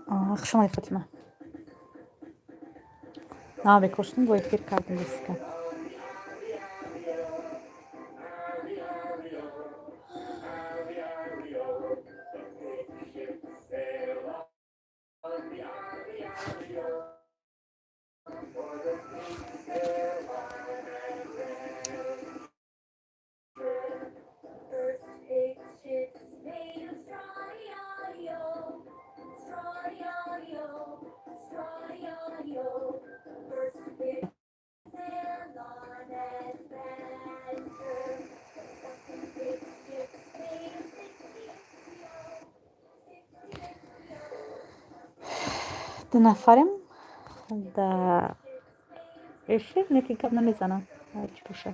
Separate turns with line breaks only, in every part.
Akşam Fatıma. Abi koştum bu efir kartını riske. دو نفریم در efir neki kap nمیزنم هرچی باشه.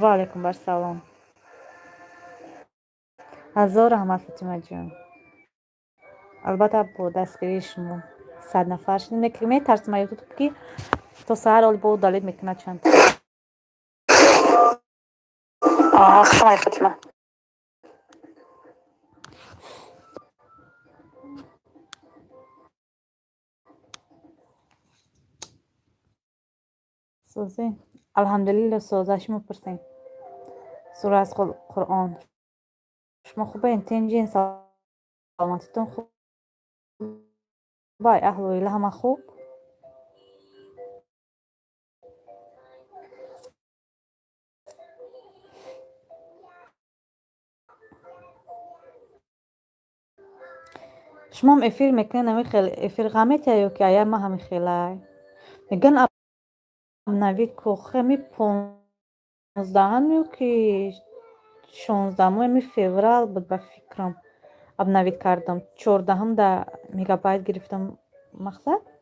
و علیکم بر سلام. هزار رحمت فاطمه جان. البته با دستگیری شما 100 نفر شدیم که میترسم یوتیوب که تا سهر حال با دلیل میکنه چند akşam Fatıma. سوزی الحمدلله سوزش میپرسیم سوره از قرآن شما خوبه تنجین سلامتتون خوب بای اهل و ایله همه خوب شما هم افیر میکنه نمیخیل افیر غمیت یا که ایا ما هم خیلی میگن اب نوید کوخه می 15 میو که 16 می فеврал بود به فکرم اب نوید کردم 14 در مگابایت گرفتم مقصد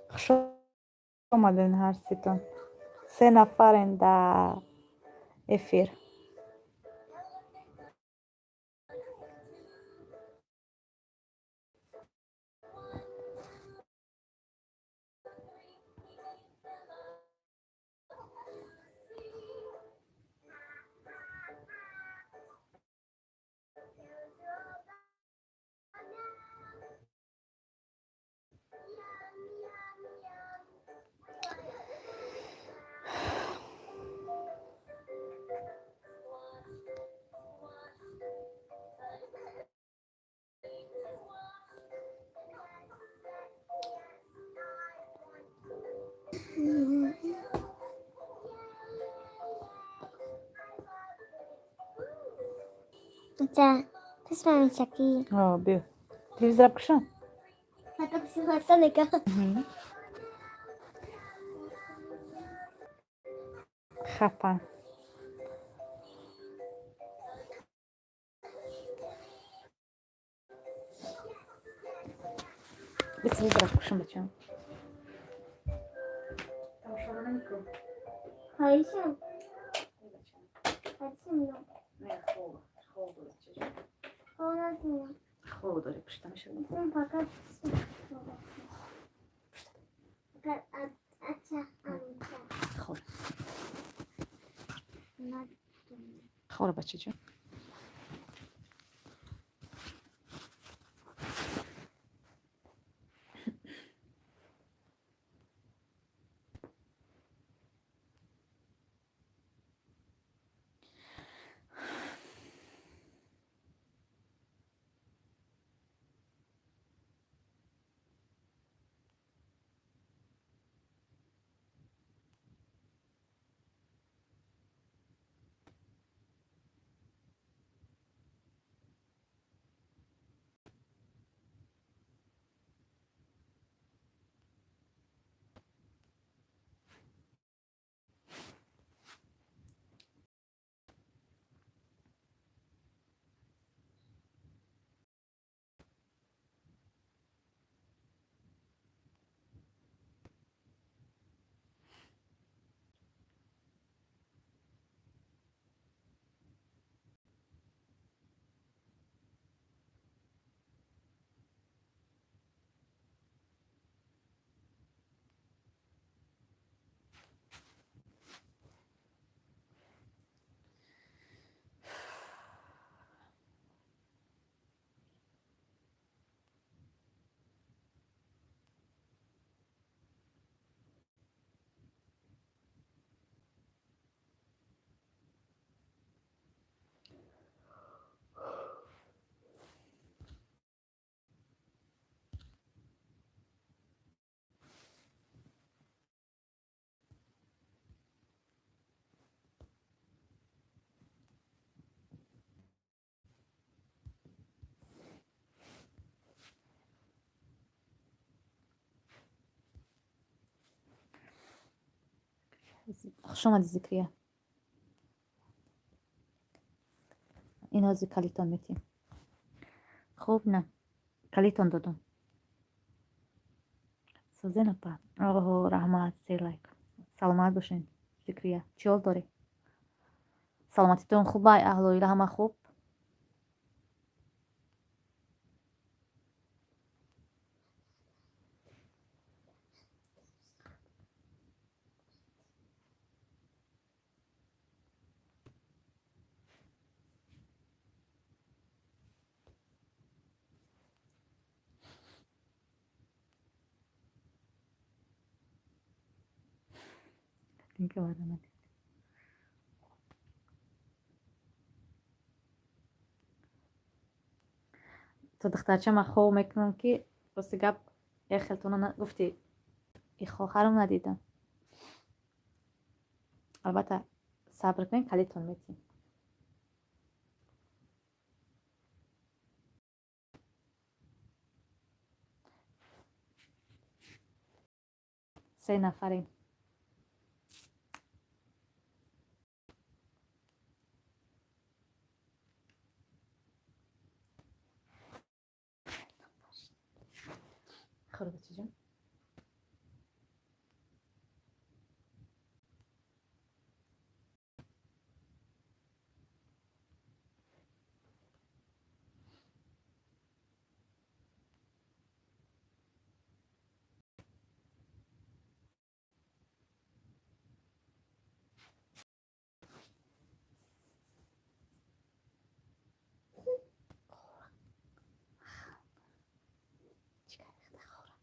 خوش آمدین هر سیتون 3 نفرین در افیر
بچه تسمع شكي
بيو تلفزيون بكشان
هكا بس هستنك
خفن بس تلفزيون بكشان بچم
هايشم هايشم
نه خوب بچم
خونتون
خوب داره پشتمش
اون فقط فقط اچه
خوب
نه
خوب بچه جون خوش اومدی ذکریه اینا کلیتون میتیم خوب نه کلیتون دادم سوزه نپا رحمت سیلایک سلامت باشین ذکریه چی حال داری سلامتیتون خوبه اهل و ایله همه خوب این که بعد تو دخترچه من خوب میکنم که بس گپ یه خلطونه گفتی این خواهرم ندیدم البته صبر کنین کلیتون میتیم سه نفریم خورو بچه جون چیکار خورم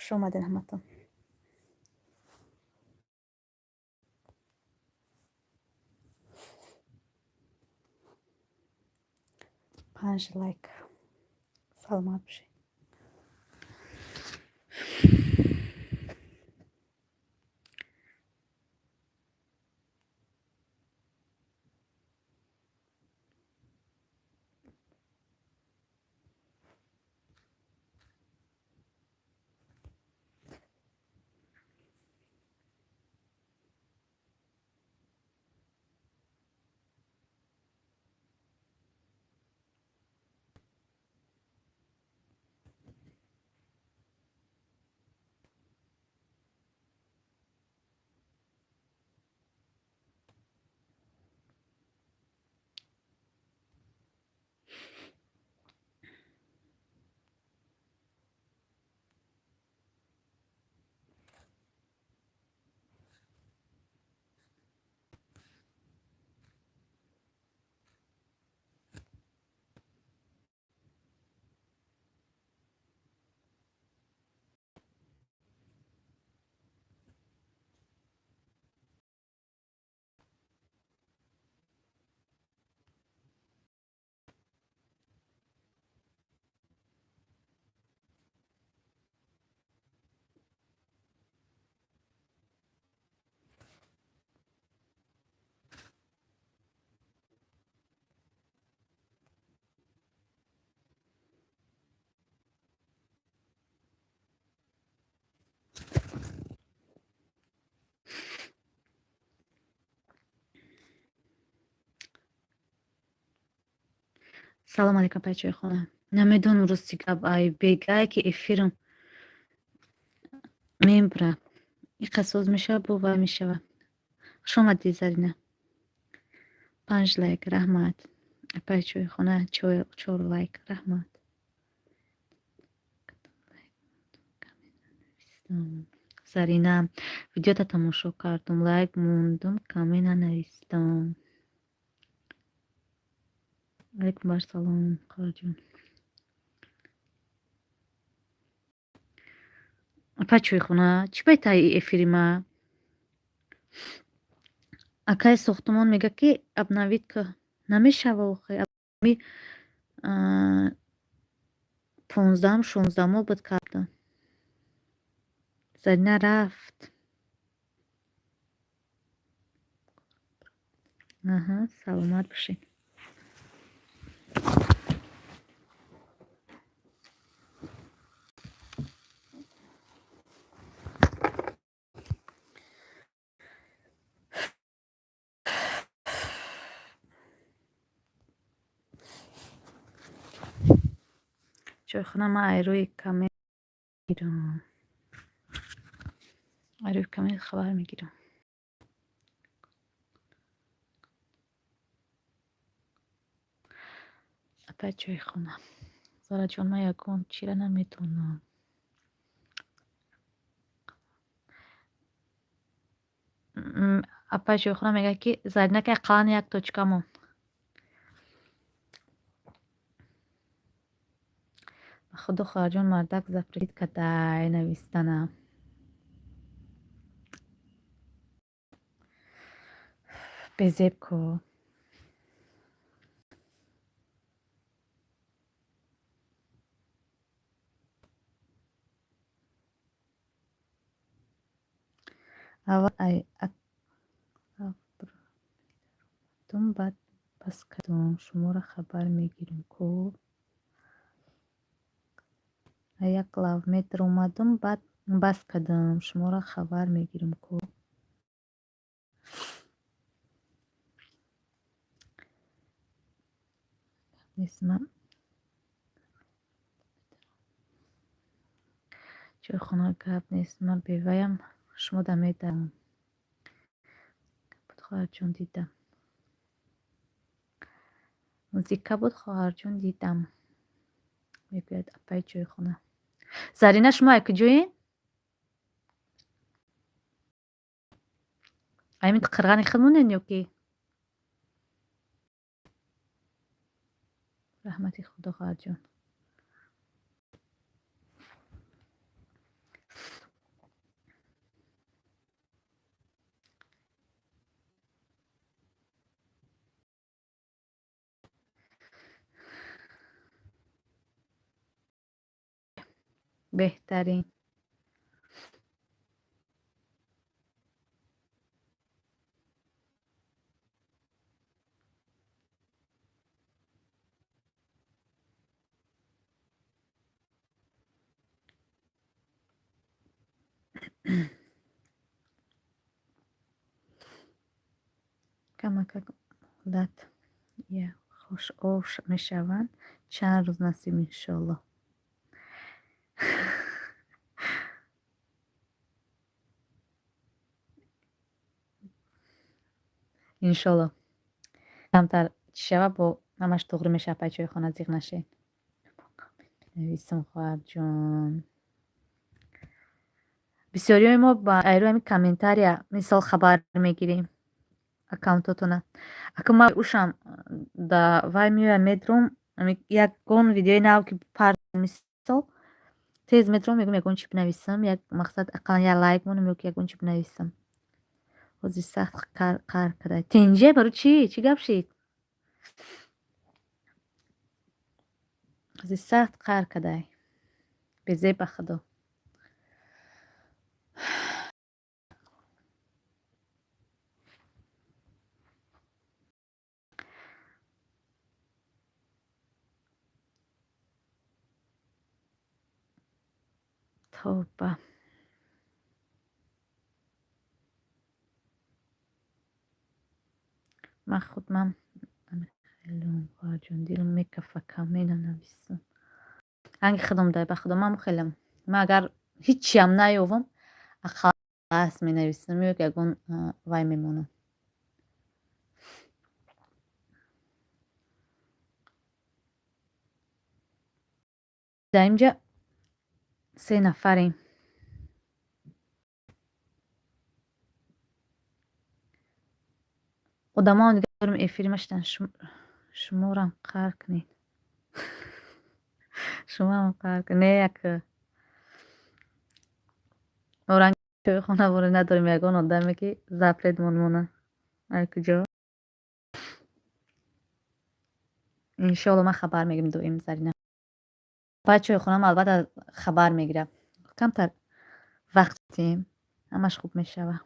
خوش اومدین همتون. 5 لایک. سلامت باشین. Салом алейкум бачаи хона. Намедонам рӯз чӣ гап бегае ки эфирам мебра. Иқа соз мешава бовар мешава. Хуш омадӣ Зарина. 5 лайк раҳмат. Бачаи хона 4 лайк раҳмат. Зарина видеота тамошо кардум, лайк мондум, каме нанавистам. алейкум барсалом қораҷон. бачаи хона чӣ байтаи эфирима акаи сохтмон мега ки абнавидка намешава охе ми 15-16 буд кардам. Зарина рафт. Аҳа, саломат бошед. чойхона ман айрӯи каме гирам. айрӯи каме хабар мегирам. апай чойхона. Зараҷон ман ягон чира наметонам. апай чойхона мега ки Зарина ки ақаллан як точка мон. худо хоҳарҷон мардак запретит кадай навистанам. безебко аввал баъд бас кардум шуморо хабар мегирем ко як километр омадум баъд бас кардам шуморо хабар мегирем ко несман чойхона гап нест ман беваям шумо дамедам буд хоҳарҷон дидам музика буд хоҳарҷон дидам мегӯяд апай чойхона. Зарина шумо якуҷоин аймин қирғани хилмунен ё ки раҳмати худо хоҳарҷон. بهترین. کمک داد یه خوش اوش میشوند چند روز نصیب انشالله. انشالله کمتر شب با همش دغری میشه بچه های خانه زیغ نشه. نویسم خواهر جان بسیاری های ما با ایرو همین کامنتاریا مثال خبر میگیریم اکاونتاتونه اکا ما اوشم دا وای میو مدروم یک گون ویدیوی ناو که پر مثال تیز مدروم میگم یک گون چی بنویسم یک مقصد اقلا یا لایک مونم یک گون چی بنویسم وزی سخت کار کرده تنجه برو چی گپ شید وزی سخت کار کرده بزی بخدا توبه من خودم خیلیم خواهر جون دیلم میکفه کامینه نویسم هنگی خودم دای بخدا من خیلیم من اگر هیچی هم نیوم خلاص می نویسم یک گون وای میمونم در اینجا 3 نفریم odama onu diyorum efirmişten şumuran karkni şumuran kark ne yak oran köy خونه بوده نداریم یگان آدمی که زپلت مونه هر کجا انشالله من خبر میگم دویم زرینه بچه خونم البته خبر میگیرم کمتر وقتیم همش خوب میشوه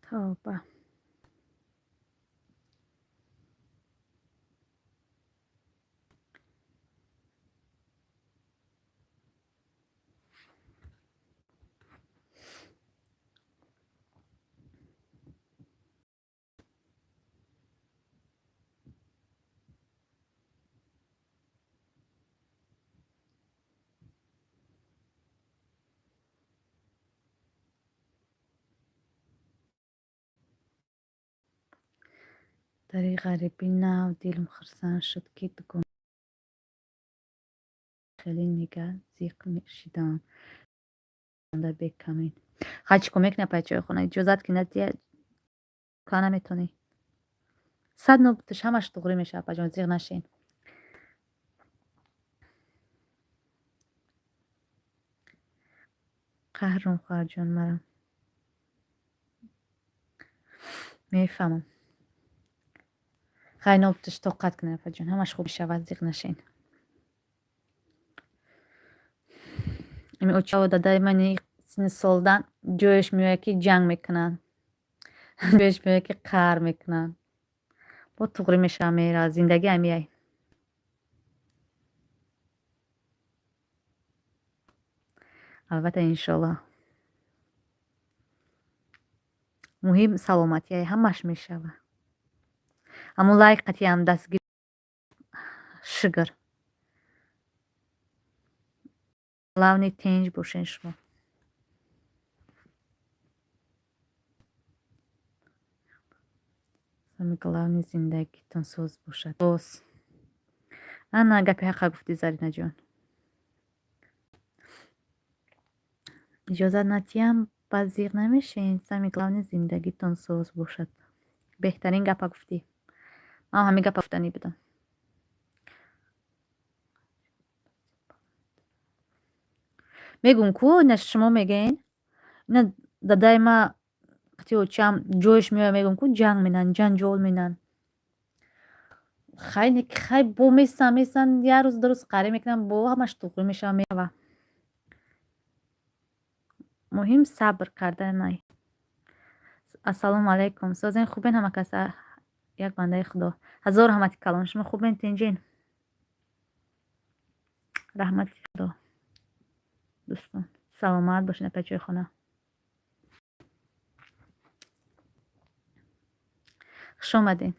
توبه داری غریبی نه دیلم خرسان شد که بگم خیلی میگه زیق میشیدم در بکمین خواهد کمک نه بچه خونه اجازت که ندیه کار نمیتونی 100 نوبتش همش دغری میشه بجان زیغ نشین قهرم خواهر جان مرم میفهمم خیلی نوبتش طاقت کنه بجان همش خوب شود زیغ نشین امی اوچاو داده منی سن سالدن جوش میوه که جنگ میکنن جوش میوه که قهر میکنن با دغری میشه میره زندگی همیه البته انشالله مهم سلامتی همش میشوه همون لایقتی هم دستگیر شگر لونی تنج باشین شما سمی главный زندگیتون سوز باشد دوست انا گپی حقا گفتی زرینه جان اجازت ندیم بازیق نمیشین سمی главный زندگیتون سوز باشد بهترین گپا گفتی ҳамин гап афтанӣ будам. мегӯм ку ина шумо мегӯен ина дадаи ма вақти очам ҷояш меояд мегӯм ку ҷанг менан ҷанҷол менан хайне хай бо месан як рӯз ду рӯз қарӣ мекунам бо ҳамаш туғри мешава мерава. муҳим сабр карданай. ассалому алайкум. созен хубен ҳама каса? як бандаи худо ҳазор ҳамати калон. шумо хубен тинҷен? раҳмати худо. дӯстон саломат бошед апа ҷойхона. хуш омаден.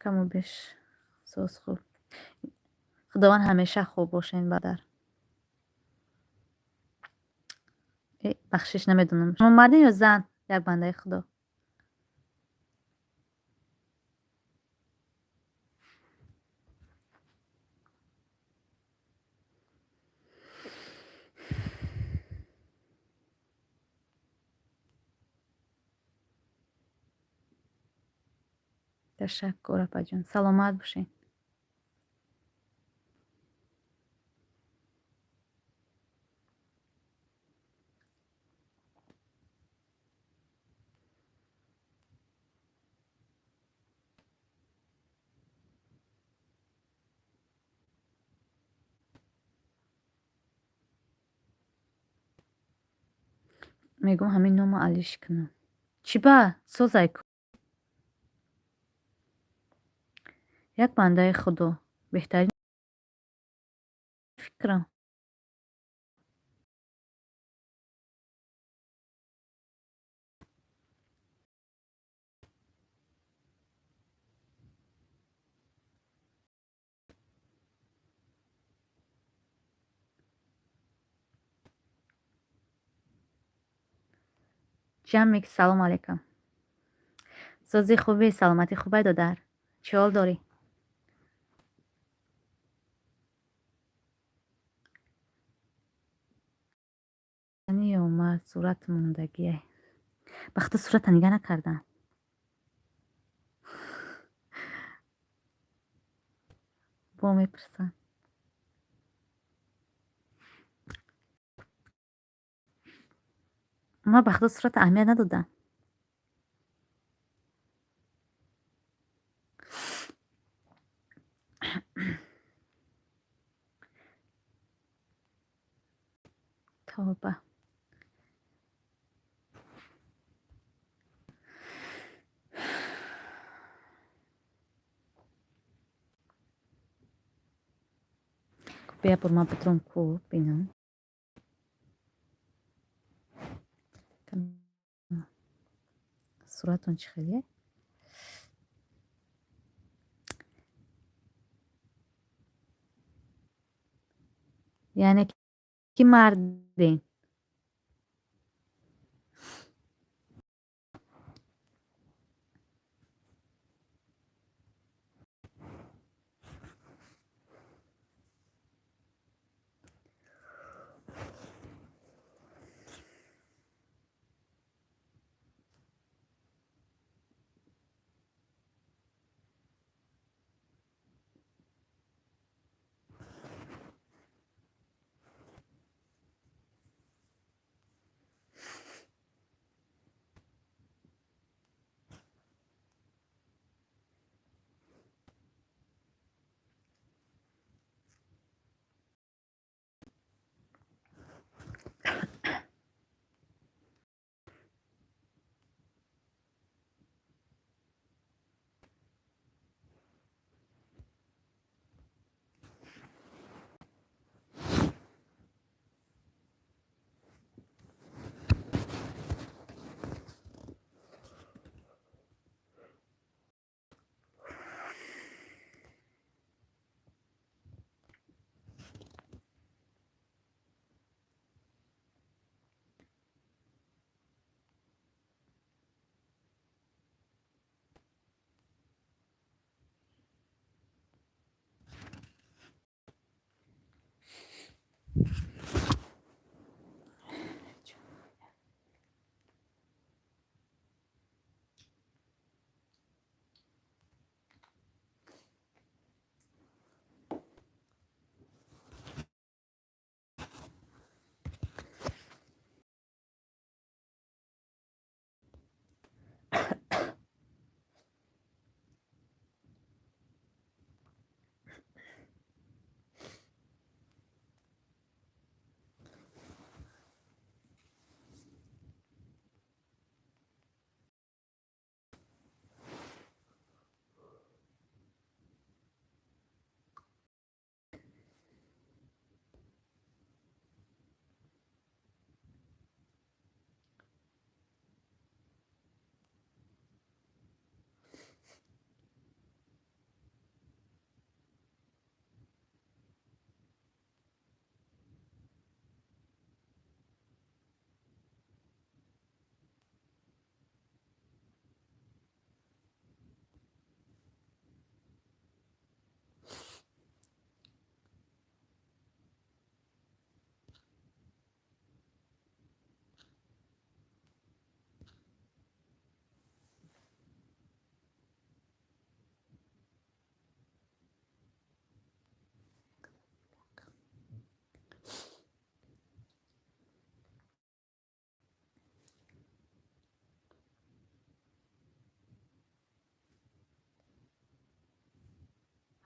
каму беш соз хуб. худованд ҳамеша хуб бошен бадар. бахшиш намедонам шумо мардин ё зан? як бандаи худо. ташаккур апаҷон. саломат бошен. мегӯм ҳамин номо алиш кунам. чӣ ба созай ку? як бандаи худо беҳтарин фикрам. ҷамик салом алейкум. сози хубӣ саломати хубай додар. чӣ ҳол дорӣ? ани омад сурат мондагиай. ба худо суратта нигаҳ накардам. бо мепурсам. ма ба худо суратта аҳамият надодам. тавба. бия пур ман путрам ку бинам. суратон чӣ хеле? яъне ки марден.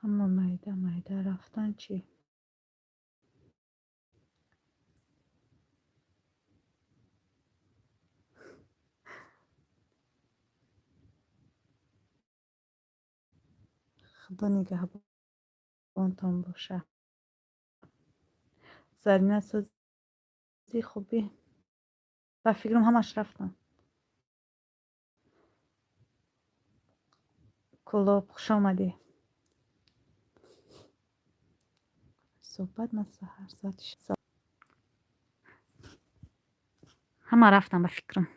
اما میده رفتن چی؟ خدا نگهبانتان باشه. زرینه سازی خوبی و فکرم همش رفتن. کلاب خوش آمدی. صحبت من سهر ساعتش همه رفتن به فکرم.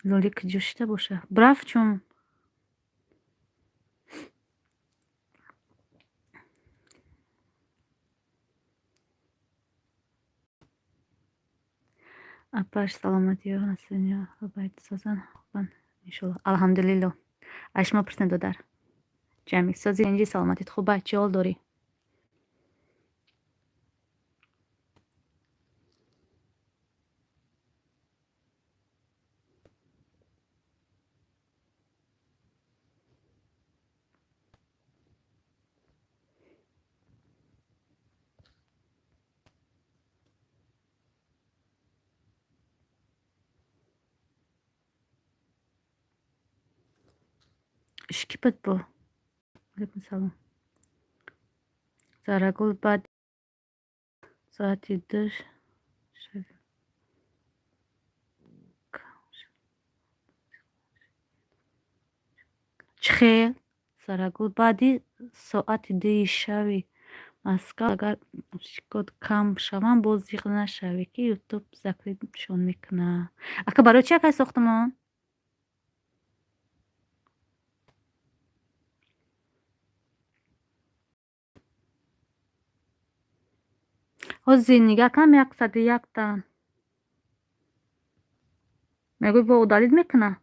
لولی که جشته باشه برف چون اپاش سلامتی ها هستین یا باید سازن بان انشالله الحمدلله. اشما پرسن دادر جمعی سازی اینجی سلامتیت خوبه چی حال داری؟ اشکیپت با علیکم سلام. زرگل بعد ساعتی دو چخیر زرگل بعدی ساعتی دوی شوی مسکل اگر شکد کم شوم باز زیغ نشوی که یوتیوب زکرید شون میکنه. اکا برای چی اکای ساختمان؟ حوزی نگه کم یک صد یک تن میگوی با او دارید میکنه.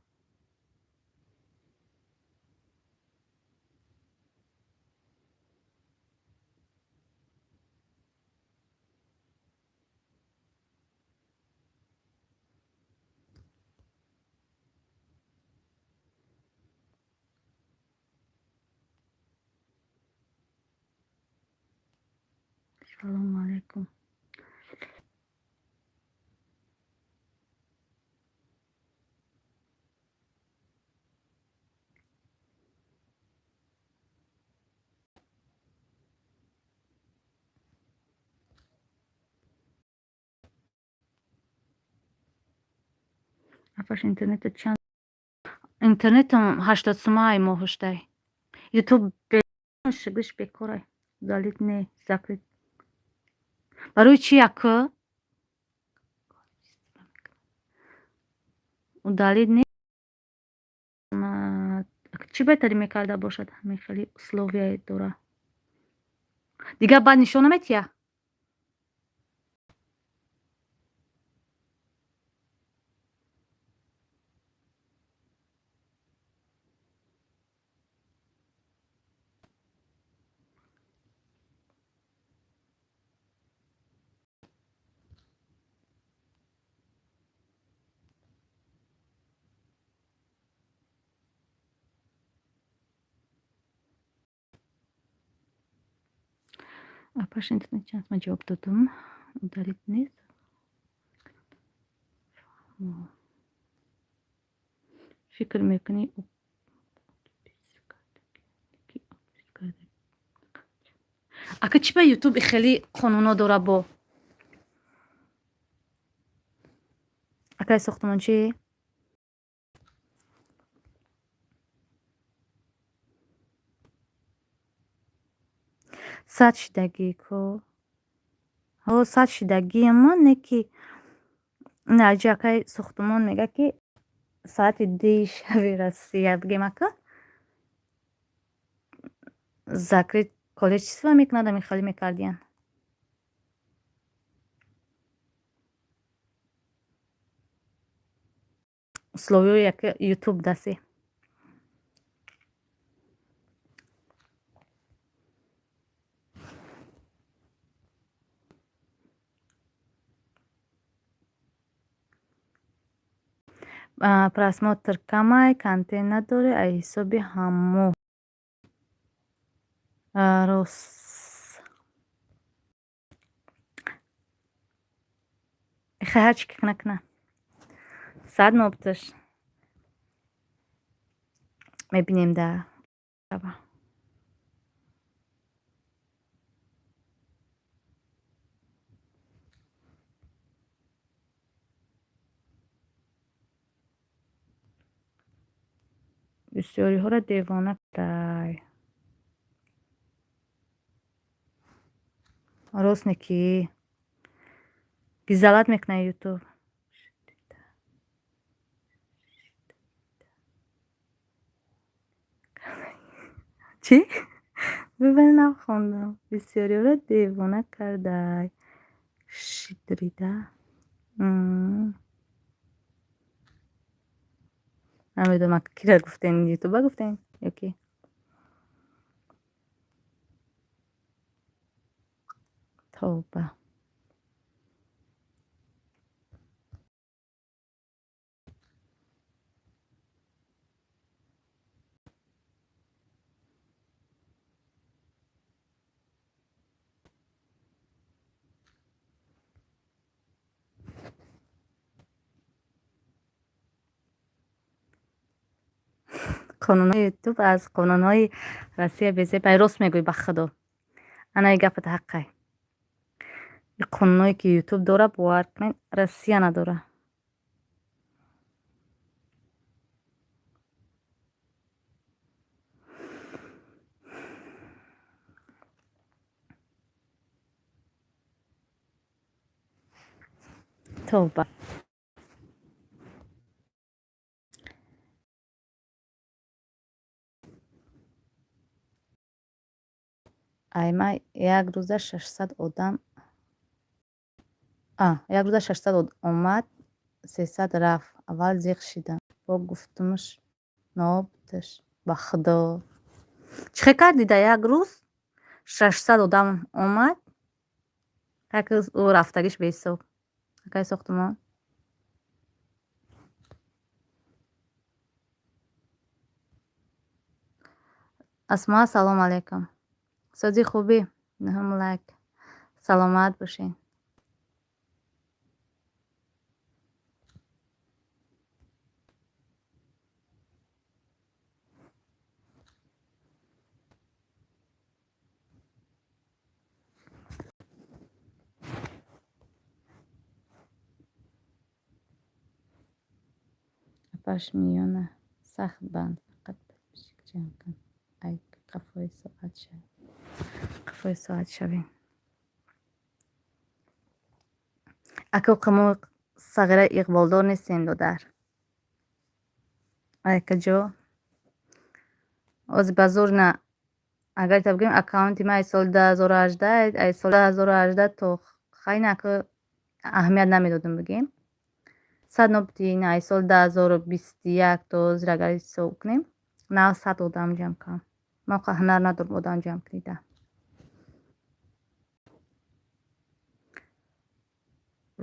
سلام علیکم. افش اینترنت چند اینترنت هم 80 سومه ماهشتای یوتیوب شگلش بکاره دالید نه زکرید برای چی اکا و دالید نه چی بهتری میکرده باشد همین خیلی اسلوبیای دوره دیگه بعد نشونه میتیه. اپاش اینترنت چند ما جواب دادم و دالید نیست. فکر میکنی اکا چی به یوتیوب خیلی قانونا داره با اکای ساختمان چی؟ ساعت شدگی کو ها ساعت شدگی اما نکی نه جا اکای ساختمان میگه که ساعت دی شبی رسیه بگیم اکا زکری کالج چیزی میکنه دمی خالی میکردین سلویو یک یوتیوب دستی просмотр камай, контент надоре, а ҳисоби ҳамо рос ҳарчи ки кна сад нобташ мебинем дар бисёриҳоро девона кардай. Ростне ки гизалат мекунад ютуб. чӣ? Бибин нахондам. Бисёриҳоро девона кардай. Шидрида. намедонам кира гуфтен, ютуба гуфтен ё ки? тоба. қонунҳои ютуб аз қонунҳои Россия безебай. Рост мегӯй ба худо. Анаи гапат ҳаққай. қонунҳое ки ютуб дора бовар кунед, Россия надора. тоба. айма як рӯза 600 одам як рӯза 600 омад, 300 рафт. Аввал зиқ шидам. Бо гуфтумш нобудаш. Ба худо. Чӣ хел карди да як рӯз 600 одам омад? Як рӯз ӯ рафтагиш беҳисоб. Акай сохтумон. Асма, салом алейкум. Сози хубӣ? Наҳамлак. Саломат бошен. Пашмиёна сахт банд. Фақат бишик ҷамъ кун. Ай қафои соат шав. Қафои соат шавем. Аку мо сағира иқболдор нестем додар. Айкаҷо. Ози базур на агар та бигем аккаунти ма аз соли 2018, аз соли 2018 то хайна ку аҳамият намедодум бигем. Сад нобти на аз соли 2021 то ҳозир агар ҳисоб кунем, на 100 одам ҷамъ кардам. Мо ка ҳунар надорум одам ҷамъ кида.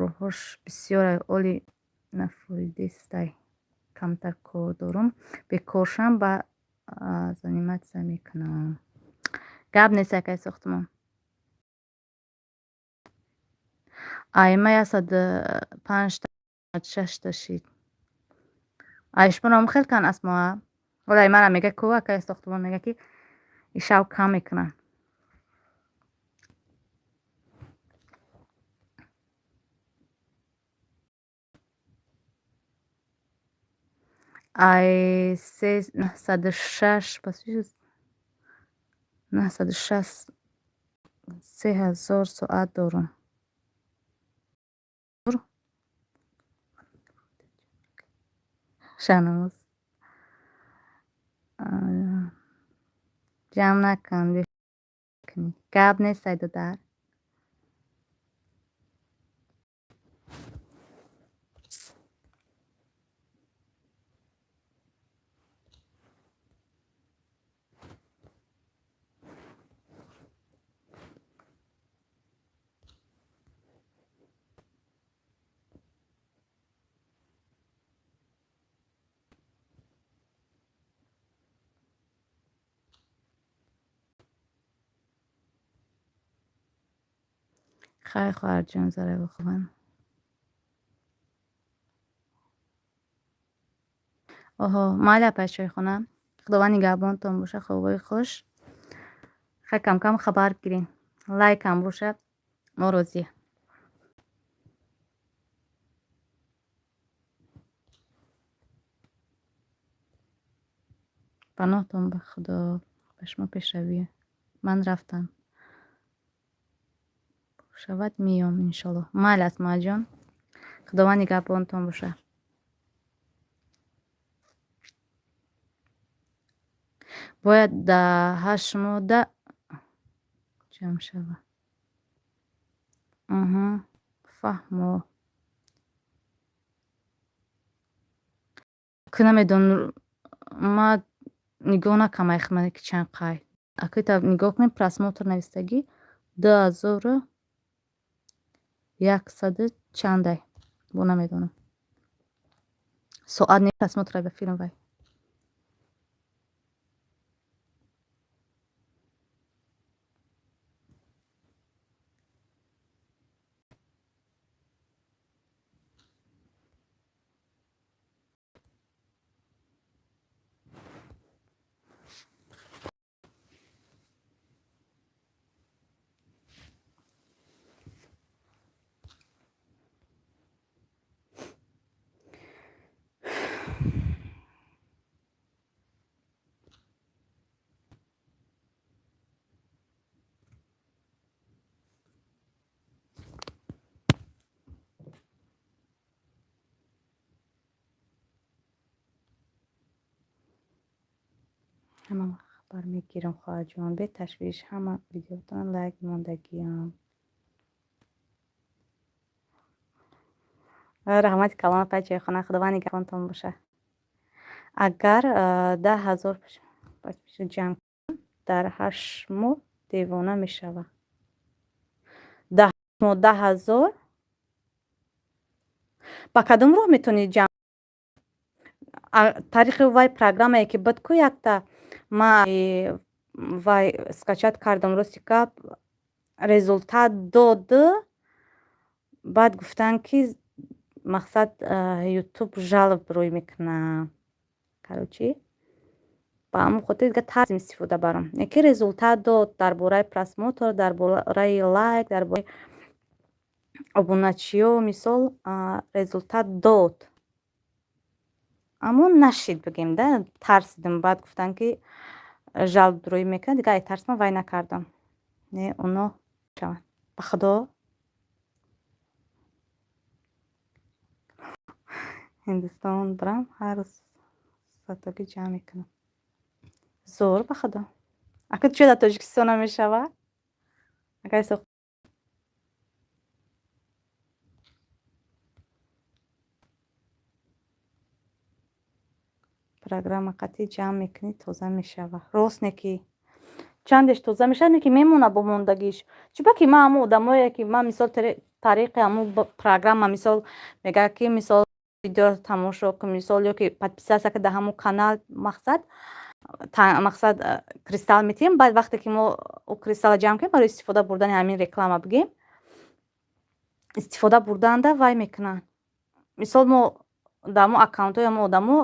роҳош бисёр оли нафоидистай. Камтар кор дорум. Бекоршам ба заниматсия мекунам. Гап нест якай сохтумон. айма 105 6 та шид. Айшмонам хел кан асма. Вала аймара мега ку акай сохтумон мега ки ишав кам мекунам. ай 906 906 3000 соат дорам. шанамоз ҷамъ накун. гап нест ай додар. خیر خواهر جان ذره بخوابن. اوه مالا بچه خونم خداوند نگهبانتون باشه. خوبای خوش خیلی کم کم خبر گیرین. لایک هم باشه ما روزیه. پناهتون به خدا به شما پیشرویه. من رفتم شود میام انشالله. مال است ما جان خداوند نگهبانتون باشه. باید ده هشت ماه جمع شود. فهمو که نمیدون ما نگاه نکم ایخمه که چند قای اکی تا نگاه کنیم پرسموتر نویستگی 2100 چنده بو نمیدونم ساعت نیم پرسموتر به فیلم وای. همه خبر میگیرم خواهر جان به تشویش همه ویدیوتان لایک موندگیم. رحمت کلام بچه خانه خداوند نگهبانتون باشه. اگر 10,000 بچه جمع در 8 ماه دیوانه میشود. 10 ماه 10,000 با کدوم رو میتونی جمع طریق وای программае ки буд ку якта ма вай скачат кардам рости ка результат дод баъд гуфтанд ки мақсад ютуб жалб рӯй мекунад короче ба ҳамон хотир дига тарзим истифода барам яке результат дод дар бораи просмотр дар бораи лайк дар бораи обуначиё мисол результат дод аммо нашид бигем да тарсидим баъд гуфтанд ки жалб рӯй мекунад дига ай тарсма вай накардам не оно шаванд ба худо ҳиндустон бирам ҳар рӯз сатагӣ ҷамъ мекунам зор ба худо ака чӣ дар тоҷикистон мешавад агар программа қатъӣ ҷамъ мекунӣ тоза мешавад рост не ки чандеш тоза мешавад не ки мемона бо мондагиш чиба ки ман ҳамон одамое ки ман мисол тариқи ҳамон программа мисол мегӯяд ки мисол видео тамошо кун мисол ё ки подписатсия дар ҳамон канал мақсад кристалл метиҳем баъд вақте ки мо кристалла ҷамъ кунем барои истифода бурдани ҳамин реклама бигем истифода бурданда вай мекунанд мисол мо дар мо аккаунтҳои ҳамон одамо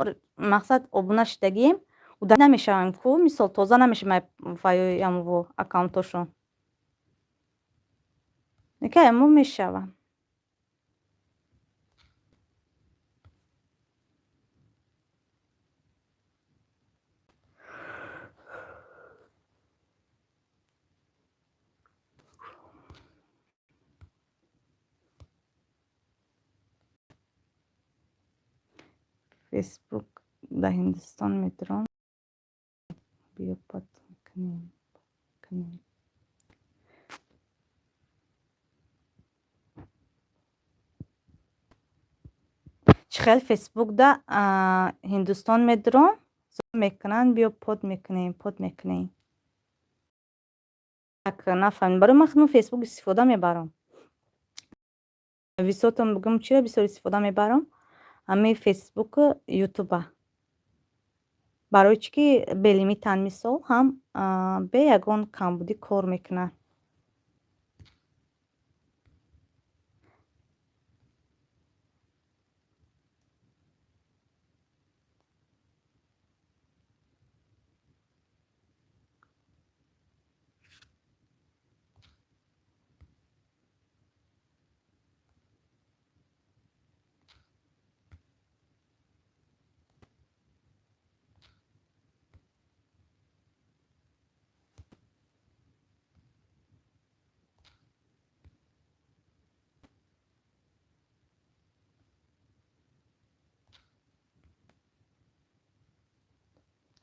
мақсад обуна шидагием уда намешавем ку мисол тоза намешавем вайои ҳамон аккаунтҳошон яке ҳамон мешавам фейсбук дар ҳиндустон медорам биё пад мекунем чӣ хел фейсбук дар ҳиндустон медорам мекунанд биё под мекунем так нафаҳмидам барои ман худам фейсбук истифода мебарам висотам бигӯм чиро бисёр истифода мебарам ҳамин фейсбук ютуба барои чӣ ки белимитан мисол ҳам бе ягон камбудӣ кор мекунад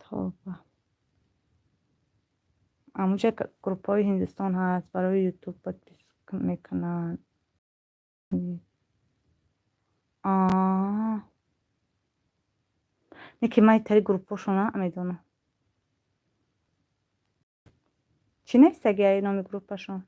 توبه. همونجا گروپ های هندوستان هست برای یوتیوب پادکست میکنن. نه که من تری گروپاشون میدونم. چی نیست اگه نام گروپشون؟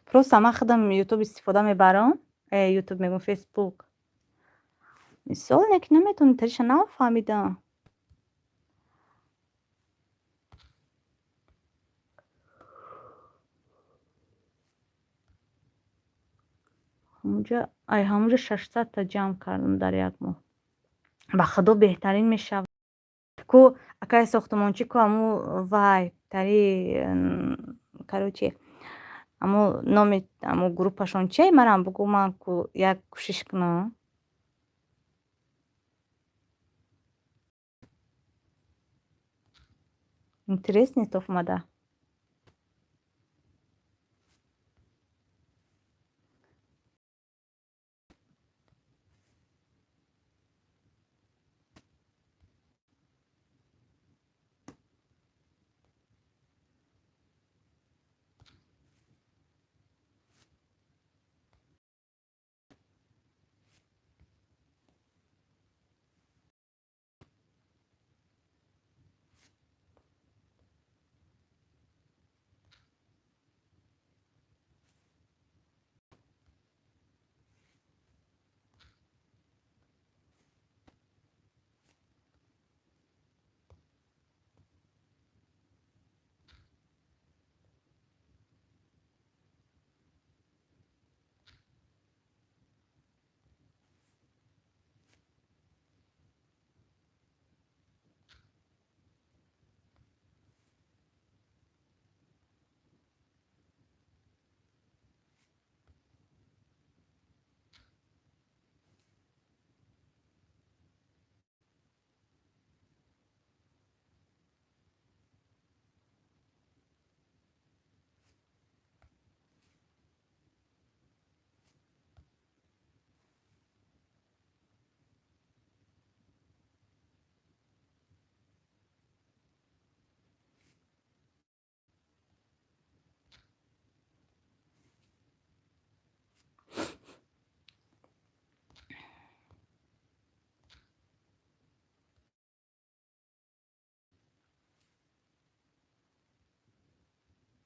پروسا من خودم یوتیوب استفاده میبرم. یوتیوب میگم فیسبوک. مثال نک نمیتونم تریش نفهمیدم. همونجا 600 تا جمع کردم در یک ماه. به خدا بهترین میشه. کو اکای ساختمانچی کو همو وای تری کاروچی همو نام همو گروپشون چی مرام بگو من کو یک کوشش کنم. اینترس نیست اومده.